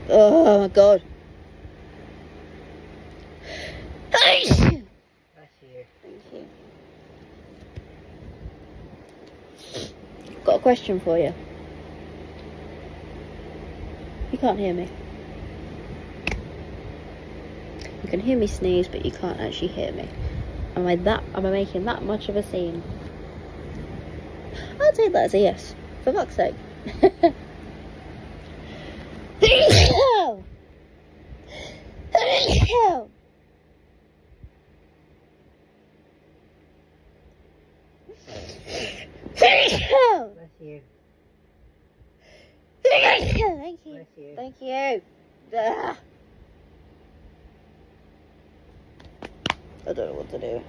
Oh my god. Thank you. Bless you. Thank you. Got a question for you. You can't hear me. You can hear me sneeze, but you can't actually hear me. Am I making that much of a scene? I'll take that as a yes, for fuck's sake. Bless you. Thank you. Bless you. Thank you. I don't know what to do.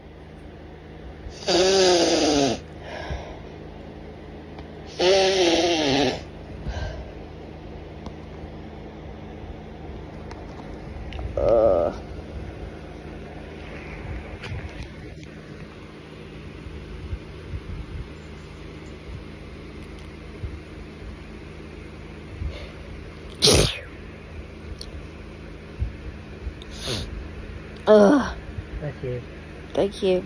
Bless you. Thank you.